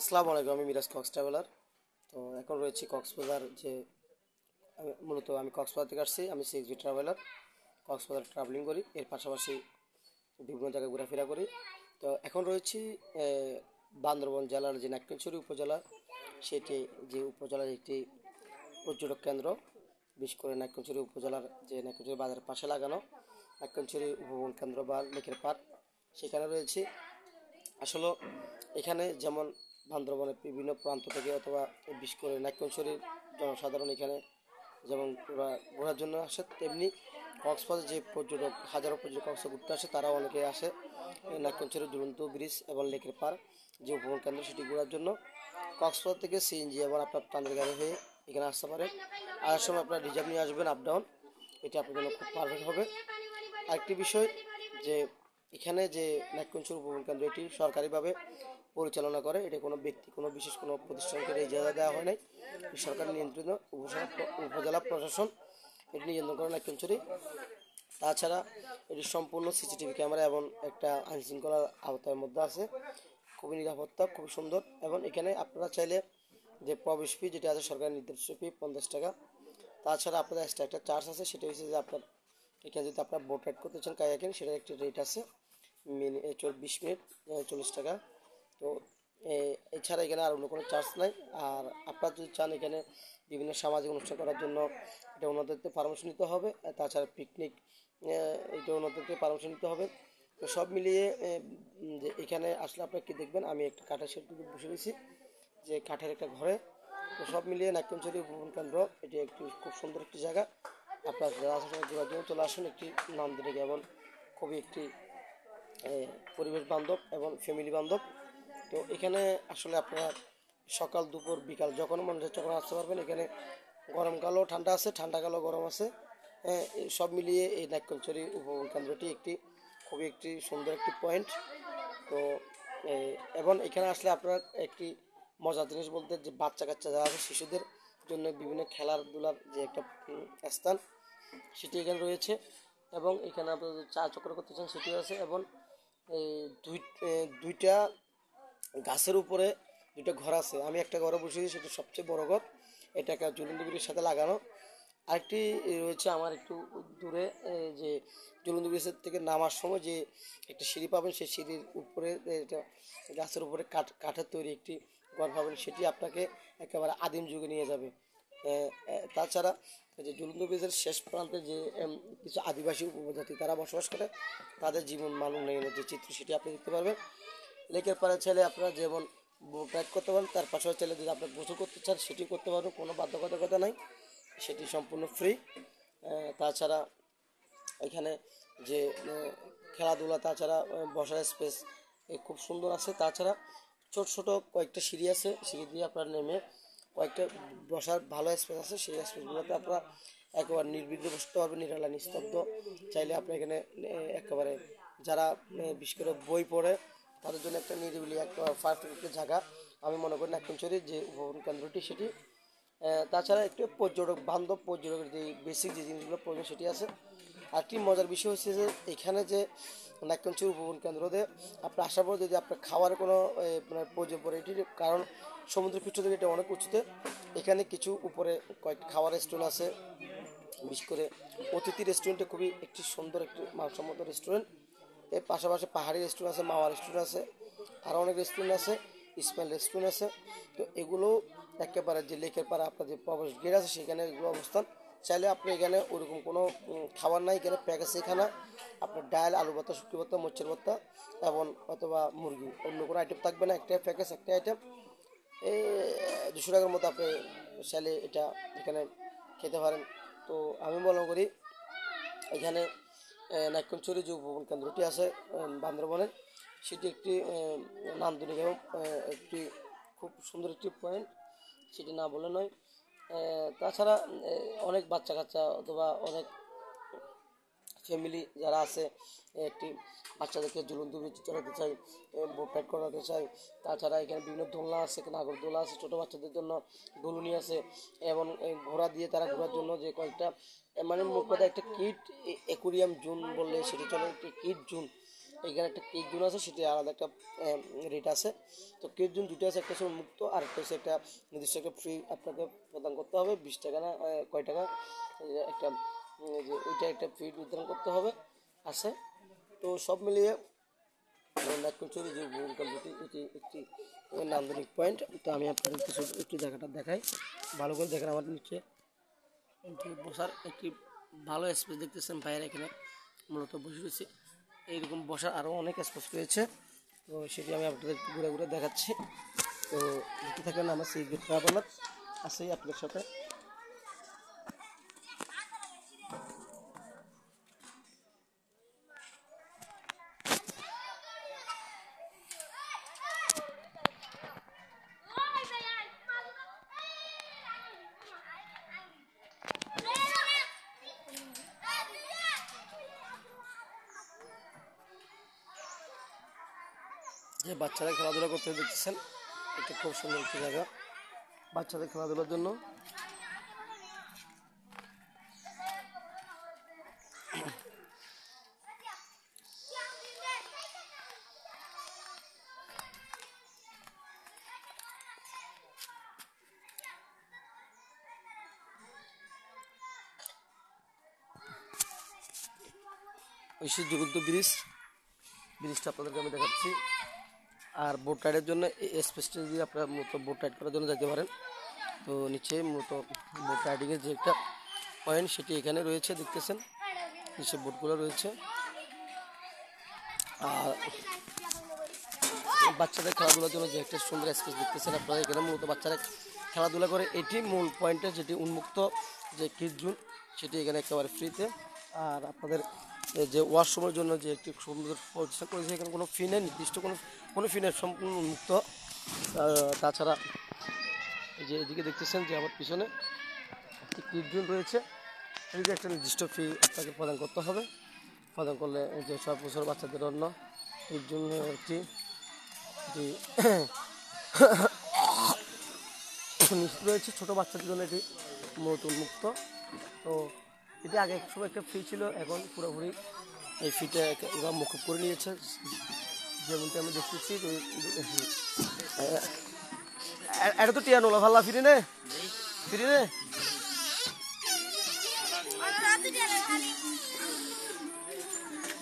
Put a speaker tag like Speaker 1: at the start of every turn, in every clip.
Speaker 1: আসসালামু আলাইকুম। আমি মিরাজ কক্স ট্রাভেলার। তো এখন রয়েছি কক্সবাজার। আমি কক্সবাজার থেকে আসছি। আমি সিএক্সবি ট্রাভেলার। কক্সবাজার ট্রাভেলিং করি, এর পাশাপাশি বিভিন্ন জায়গায় ঘোরাফেরা করি। তো এখন রয়েছি বান্দরবান জেলার যে নাক্কিনছড়ি উপজেলা, সেটি যে উপজেলার একটি পর্যটক কেন্দ্র। বিশেষ করে নাক্কিনছড়ি উপজেলার যে নাক্কিনছড়ি বাজারের পাশে লাগানো নাক্কিনছড়ি উপবন কেন্দ্র বা লেকের পাড়, সেখানে রয়েছি। আসলে এখানে যেমন বান্দরবানের বিভিন্ন প্রান্ত থেকে অথবা বিশেষ করে নাক্কিনছড়ির জনসাধারণ এখানে যেমন ঘোরার জন্য আসে, তেমনি কক্সবাজার যে পর্যটক হাজারো পর্যটক কক্সবাজার ঘুরতে আসে, তারাও অনেকে আসে এই নাক্কিনছড়ির ঝুলন্ত ব্রিজ এবং লেকের পাড় যে উপবন কেন্দ্র, সেটি ঘোরার জন্য। কক্সবাজার থেকে সিএনজি এবং আপনার টান্ডের গাড়ি হয়ে এখানে আসতে পারেন। আসার সময় আপনার রিজার্ভ নিয়ে আসবেন, আপ ডাউন। এটা আপনার জন্য খুব পারফেক্ট হবে। আরেকটি বিষয় যে এখানে যে নাক্কিনছড়ি উপবন কেন্দ্র, এটি সরকারিভাবে পরিচালনা করে। এটা কোনো ব্যক্তি, কোনো বিশেষ কোনো প্রতিষ্ঠানকে এই জায়গা দেওয়া হয় নাই। সরকার নিয়ন্ত্রিত উপজেলা প্রশাসন এটি নিয়ন্ত্রণ করে নাক্কিনছড়ি। তাছাড়া এটি সম্পূর্ণ সিসিটিভি ক্যামেরা এবং একটা আইনশৃঙ্খলার আওতার মধ্যে আছে। খুবই নিরাপত্তা, খুবই সুন্দর। এবং এখানে আপনারা চাইলে যে প্রবেশ ফি যেটা আছে, সরকারের নির্দিষ্ট ফি 50 টাকা। তাছাড়া আপনাদের এক্সট্রা একটা চার্জ আছে, সেটা হচ্ছে যে আপনার এখানে যদি আপনার বোট রাইড করতে চান কায়াকিং, সেটার একটি রেট আছে 20 মিনিট 40 টাকা। তো এছাড়া এখানে আর অন্য কোনো চার্জ নাই। আর আপনারা যদি চান এখানে বিভিন্ন সামাজিক অনুষ্ঠান করার জন্য, এটা ওনাদেরকে পারমিশন নিতে হবে। তাছাড়া পিকনিক, এটা ওনাদেরকে পারমিশন নিতে হবে। তো সব মিলিয়ে যে এখানে আসলে আপনারা কী দেখবেন, আমি একটা কাঠের শেড বসে রয়েছি, যে কাঠের একটা ঘরে। তো সব মিলিয়ে নাক্কিনছড়ি উপবন কেন্দ্র এটি একটি খুব সুন্দর একটি জায়গা। আপনার যারা আসার সময় ঘোরার জন্য চলে আসুন। একটি নান্দনিক এবং খুবই একটি পরিবেশ বান্ধব এবং ফ্যামিলি বান্ধব। তো এখানে আসলে আপনারা সকাল দুপুর বিকাল যখন মনে হচ্ছে তখন আসতে পারবেন। এখানে গরমকালেও ঠান্ডা আছে, ঠান্ডাকালেও গরম আছে। এই সব মিলিয়ে এই নাক্কিনছড়ি উপবন কেন্দ্রটি খুবই একটি সুন্দর একটি পয়েন্ট। তো এবং এখানে আসলে আপনার একটি মজার জিনিস বলতে, যে বাচ্চা কাচ্চা যারা আছে, শিশুদের জন্য বিভিন্ন খেলাধুলার যে একটা স্থান, সেটি এখানে রয়েছে। এবং এখানে আপনারা যদি চা চক্র করতে চান, সেটিও আছে। এবং এই দুইটা গাছের উপরে দুইটা ঘর আছে। আমি একটা ঘরে বসেছি, সেটা সবচেয়ে বড় ঘর। এটা একটা ঝুলন্ত ব্রিজের সাথে লাগানো। আরেকটি রয়েছে আমার একটু দূরে, যে ঝুলন্ত ব্রিজের থেকে নামার সময় যে একটা সিঁড়ি পাবেন, সেই সিঁড়ির উপরে এটা গাছের উপরে কাঠের তৈরি একটি ঘর পাবেন, সেটি আপনাকে একেবারে আদিম যুগে নিয়ে যাবে। তাছাড়া যে ঝুলন্ত ব্রিজের শেষ প্রান্তে যে কিছু আদিবাসী উপজাতি তারা বসবাস করে, তাদের জীবন মান উন্নয়নের যে চিত্র, সেটি আপনি দেখতে পারবেন। লেকের পাড়ে চাইলে আপনারা যেমন বোট রাইড করতে পারেন, তার পাশাপাশি চাইলে যদি আপনার গোসল করতে চান, সেটি করতে পারবেন। কোনো বাধ্যবাধকতা নাই, সেটি সম্পূর্ণ ফ্রি। তাছাড়া এখানে যে খেলাধুলা, তাছাড়া বসার স্পেস খুব সুন্দর আছে। তাছাড়া ছোট ছোট কয়েকটা সিঁড়ি আছে, সিঁড়ি দিয়ে আপনারা নেমে কয়েকটা বসার ভালো স্পেস আছে। সেই স্পেসগুলোতে আপনারা একেবারে নির্বিঘ্নে বসতে পারবেন, নিরালা নিস্তব্ধ। চাইলে আপনি এখানে একেবারে যারা বিশেষ করে বই পড়ে, তাদের জন্য একটা নিরিবিলি একটা পারফেক্ট একটা জায়গা আমি মনে করি নাক্কিনছড়ির যে উপবন কেন্দ্রটি, সেটি। তাছাড়া একটু পর্যটক বান্ধব, পর্যটকের যে বেসিক যে জিনিসগুলো প্রয়োজন, সেটি আছে। আরেকটি মজার বিষয় হচ্ছে যে এখানে যে নাক্কিনছড়ি উপবন কেন্দ্রতে আপনার আসার পর যদি আপনার খাওয়ার কোনো মানে প্রয়োজন পড়ে, এটির কারণ সমুদ্রপৃষ্ঠ থেকে এটা অনেক উঁচুতে। এখানে কিছু উপরে কয়েকটি খাওয়ার রেস্টুরেন্ট আছে। বিশেষ করে অতিথি রেস্টুরেন্টে খুবই একটি সুন্দর একটি মানসম্মত রেস্টুরেন্ট। এর পাশাপাশি পাহাড়ি রেস্টুরেন্ট আছে, মাওয়া রেস্টুরেন্ট আছে, আরও অনেক রেস্টুরেন্ট আছে, স্পেন রেস্টুরেন্ট আছে। তো এগুলো একেবারে যে লেকের পাড়ে আপনার যে প্রবেশ গেট আছে, সেখানে এগুলো অবস্থান। চাইলে আপনি এখানে ওরকম কোনো খাবার নাই, এখানে প্যাকেজ খানা আপনার ডাল, আলু ভর্তা, শুটকি ভর্তা, মরিচের ভর্তা এবং অথবা মুরগি, অন্য কোনো আইটেম থাকবে না। একটাই প্যাকেজ, একটাই আইটেম। এই 200 টাকার মতো আপনি চাইলে এটা এখানে খেতে পারেন। তো আমি মনে করি এখানে নাক্কিনছড়ি যে উপবন কেন্দ্রটি আছে বান্দরবনের, সেটি একটি নান্দনিক এবং একটি খুব সুন্দর একটি পয়েন্ট, সেটি না বলে নয়। তাছাড়া অনেক বাচ্চা কাচ্চা অথবা অনেক ফ্যামিলি যারা আছে, একটি বাচ্চাদেরকে ঝুলন্ত ব্রিজ চড়াতে চাই, বোট রাইড করাতে চাই। তাছাড়া এখানে বিভিন্ন দোলনা আছে, নাগরদোলা আছে, ছোটো বাচ্চাদের জন্য দোলনি আছে। এবং ঘোড়া দিয়ে তারা ঘোরার জন্য যে কয়েকটা মানে মোট কথা একটা কিড অ্যাকুরিয়াম জোন বললে সেটি চলে, একটি কিড জোন। এখানে একটা কেক জোন আছে, সেটি আলাদা একটা রেট আছে। তো কেক জোন দুটো আছে, একটা হচ্ছে উন্মুক্ত আর একটা হচ্ছে একটা নির্দিষ্ট একটা ফ্রি আপনাকে প্রদান করতে হবে, 20 টাকা না কয় টাকা একটা যে ওইটা একটা ফি নির্ধারণ করতে হবে আছে। তো সব মিলিয়ে নাট্যচুরি যে ভূমিকাটি এটি একটি নান্দনিক পয়েন্ট। তো আমি আপনাদের কিছু একটু জায়গাটা দেখাই, ভালো করে দেখেন। আমার নিচে একটি বসার একটি ভালো স্পেস দেখতেছেন, বাইরে এখানে মূলত বসে রয়েছে। এইরকম বসার আরও অনেক স্পেস রয়েছে, তো সেটি আমি আপনাদের একটু ঘুরে ঘুরে দেখাচ্ছি। তো দেখতে থাকেন আমার সেই ট্রাভেলার আছে আপনাদের সাথে। যে বাচ্চারা খেলাধুলা করতে দেখতেছেন, এটা খুব সুন্দর একটি জায়গা বাচ্চাদের খেলাধুলার জন্য। ঐশী যুগন্ত ব্রিজটা আপনাদেরকে আমি দেখাচ্ছি। আর বোট রাইডের জন্য এই স্পেসটা যদি আপনারা মূলত বোট রাইড করার জন্য যেতে পারেন, তো নিচে মূলত বোট রাইডিংয়ের যে একটা পয়েন্ট সেটি এখানে রয়েছে, দেখতেছেন নিচে বোটগুলো রয়েছে। আর বাচ্চাদের খেলাধুলার জন্য যে একটা সুন্দর স্পেস দেখতেছেন আপনারা, এখানে মূলত বাচ্চারা খেলাধুলা করে। এটি মূল পয়েন্টে, যেটি উন্মুক্ত যে কিড জোন, সেটি এখানে একেবারে ফ্রিতে। আর আপনাদের যে ওয়াশরুমের জন্য যে একটি সুন্দর ব্যবস্থা করেছে, এখানে কোনো ফি নেই, নির্দিষ্ট কোনো ফি নেই, সম্পূর্ণ উন্মুক্ত। তাছাড়া এই যে এদিকে দেখতেছেন যে আমার পিছনে একটি কিড জোন রয়েছে, এদিকে একটা নির্দিষ্ট ফি আপনাকে প্রদান করতে হবে। প্রদান করলে যে 6 বছর বাচ্চাদের জন্য এর জন্য একটি নিশ্চিত রয়েছে, ছোটো বাচ্চাদের জন্য এটি মূলত উন্মুক্ত। তো এটি আগে এক সময় একটা ফি ছিল, এখন পুরোপুরি এই ফিটা এবার মকুব করে নিয়েছে, যেমনটি আমি দেখতেছি। এটা তো টিয়া নোলা ভাল্লা ফিরে নে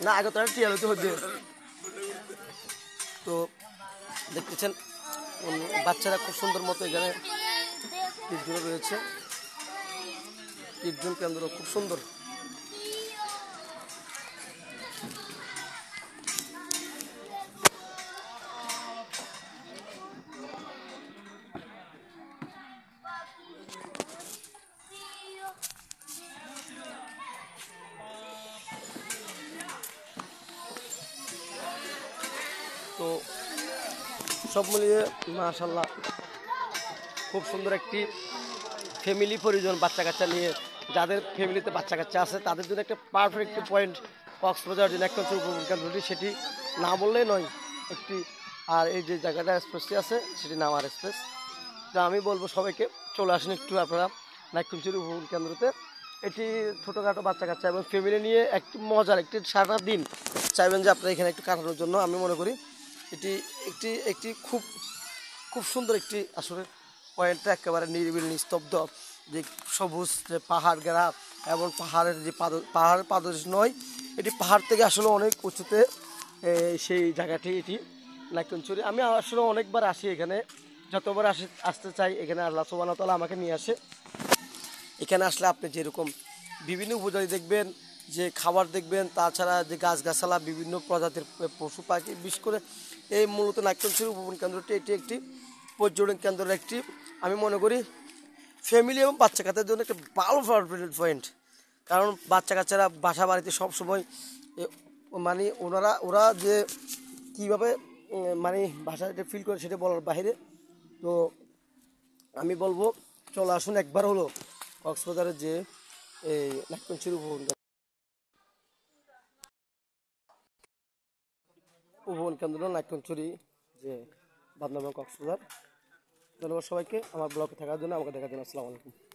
Speaker 1: না, আগে তো টিয়া লইতে হচ্ছে। তো দেখতেছেন বাচ্চারা খুব সুন্দর মতো এখানে কিডজোন রয়েছে, কিডজোন কেন্দ্র খুব সুন্দর। তো সব মিলিয়ে মাশাআল্লাহ খুব সুন্দর একটি ফ্যামিলি পরিজন, বাচ্চা কাচ্চা নিয়ে যাদের ফ্যামিলিতে বাচ্চা কাচ্চা আছে তাদের জন্য একটা পারফেক্ট একটি পয়েন্ট কক্সবাজার যে নাট্যচুরি উপভোগ কেন্দ্রটি, সেটি না বললেই নয় একটি। আর এই যে জায়গাটা স্পেসটি আছে সেটি নামার স্পেস। তো আমি বলবো সবাইকে চলে আসেন একটু আপনারা নাট্যচুরি উপভোগ কেন্দ্রতে। এটি ছোটোখাটো বাচ্চা কাচ্চা এবং ফ্যামিলি নিয়ে একটি মজার একটি সারা দিন চাইবেন যে আপনারা এখানে একটু কাটানোর জন্য। আমি মনে করি এটি একটি একটি খুব খুব সুন্দর একটি আসলে পয়েন্টটা, একেবারে নিরিবিলি নিস্তব্ধ, যে সবুজ যে পাহাড় ঘেরা এবং পাহাড়ের যে পাহাড়ের পাদদেশ নয়, এটি পাহাড় থেকে আসলে অনেক উঁচুতে সেই জায়গাটি, এটি নাট্যচুরি। আমি আসলে অনেকবার আসি এখানে, যতবার আসতে চাই এখানে আল্লাহ সুবহানাহু ওয়া তাআলা আমাকে নিয়ে আসে। এখানে আসলে আপনি যেরকম বিভিন্ন উপজাতি দেখবেন, যে খাবার দেখবেন, তাছাড়া যে গাছগাছালা, বিভিন্ন প্রজাতির পশু পাখি, বিশেষ করে এই মূলত নাট্যচুরি উপবন কেন্দ্রটি এটি একটি পর্যটন কেন্দ্রের একটি, আমি মনে করি ফ্যামিলি এবং বাচ্চা কাচ্চাদের জন্য একটা ভালো পয়েন্ট। কারণ বাচ্চা কাচ্চারা বাসা বাড়িতে সবসময় মানে ওরা যে কীভাবে মানে ভাষাটা ফিল করে সেটা বলার বাইরে। তো আমি বলবো চলে আসুন একবার হলো কক্সবাজারের যে এই নাট্যচুরি উপবন কেন্দ্র নাট্যচুরি যে বান্দরবান কক্সবাজার। ধন্যবাদ সবাইকে আমার ব্লগে থাকার জন্য, আমাকে দেখার জন্য। আসসালামু আলাইকুম।